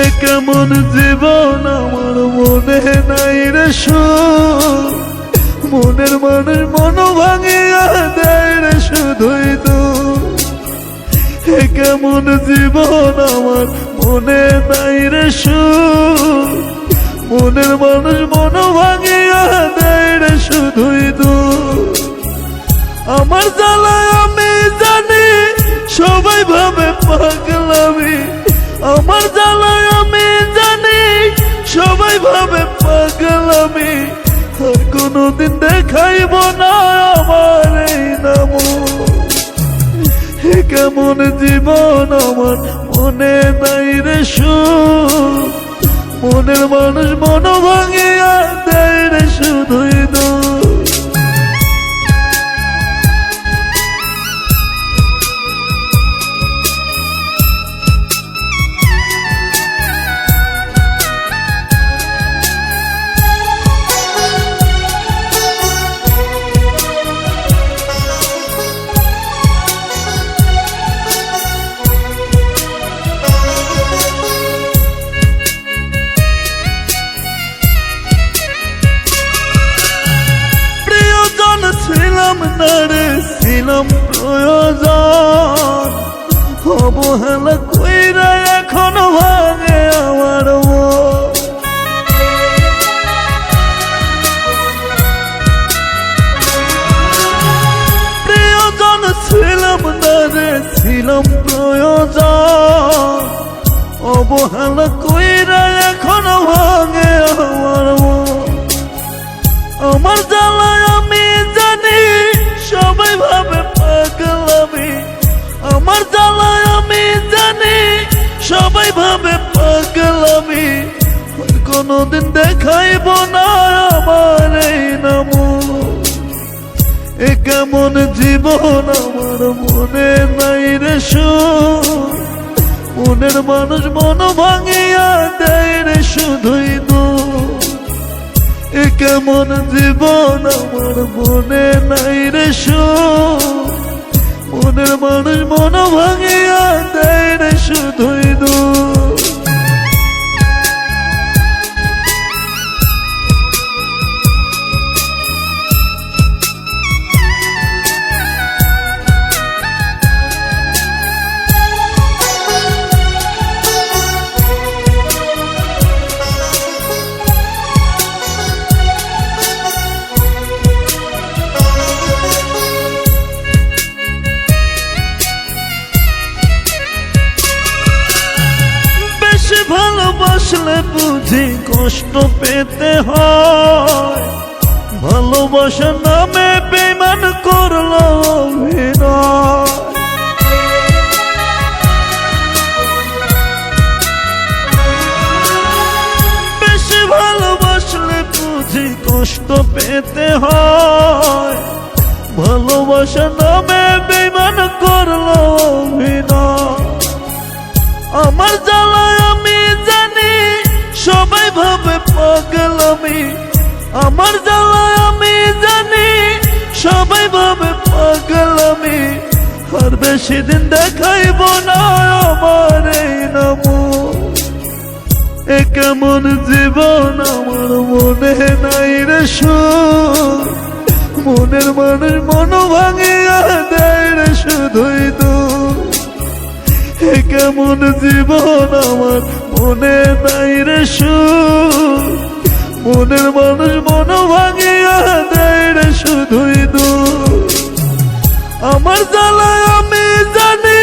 এ কেমন জীবন আমার মনে নাই রে সুখ, মনের মানুষ মন ভাঙিয়া দেয় রে শুধুই দুঃখ। এ কেমন জীবন আমার মনে নাই রে সুখ, মনের মানুষ মন ভাঙিয়া দেয় রে শুধুই দুঃখ। আমার জ্বালায় আমি জানি সবাই ভাবে পাগলামি, আমার জ্বালায় আমি জানি সবাই ভাবে পাগলামি। আর কোনদিন দেখাইব না আমার এই নাম। এ কেমন জীবন আমার মনে নাই রে সুখ, মনের মানুষ মন ভাঙিয়া দেয় রে শুধুই দুঃখ। ছিলাম না রে ছিলাম প্রয়োজন, অবহেলা কইরা এখন ভাঙে আমার মন। প্রিয়জন ছিলাম না রে ছিলাম প্রয়োজন, অবহেলা কইরা এখন ভাঙে আমার মন। আমার জ্বালায় আমি জানি সবাই ভাবে পাগলামি, আমার জ্বালায় আমি জানি সবাই ভাবে পাগলামি। আর কোনদিন দেখাইব না আমার এই নাম। এ কেমন জীবন আমার মনে নাই রে সুখ, মনের মানুষ মন ভাঙিয়া দেয় রে শুধুই দুঃখ। এ কেমন জীবন আমার মনে নাই রে সুখ, মনের মানুষ মন ভাঙিয়া দেয় রে শুধুই দুঃখ। ভালোবাসলে বুঝি কষ্ট পেতে হয়, ভালোবাসার নামে বেঈমান করলো অভিনয়। বেশি ভালোবাসলে বুঝি কষ্ট পেতে হয়, ভালোবাসার নামে বেঈমান করলো অভিনয়। আমার জ্বালায় আমি জানি সবাই ভাবে পাগলামি, আমার জ্বালায় আমি জানি সবাই ভাবে পাগলামি। আর বেশি দিন দেখাইব না আমার এই নাম। এ কেমন জীবন আমার মনে নাই রে সুখ, মনের মানুষ মন ভাঙিয়া দেয় রে শুধুই দুঃখ। এ কেমন জীবন আমার মনে নাই রে সুখ, মনের মানুষ মন ভাঙিয়া দেয় রে শুধুই দুঃখ। আমার জ্বালায় আমি জানি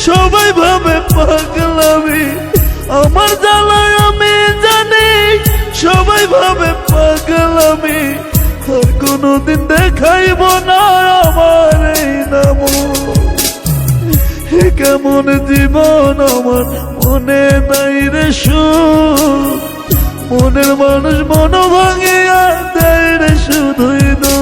সবাই ভাবে পাগলামি, আমার জ্বালায় আমি জানি সবাই ভাবে পাগলামি। আর কোনদিন দেখাইব না আমার এই নাম। এ কেমন জীবন আমার মনে নাই রে সুখ, মনের মানুষ মন ভাঙিয়া দেয় রে শুধুই দুঃখ।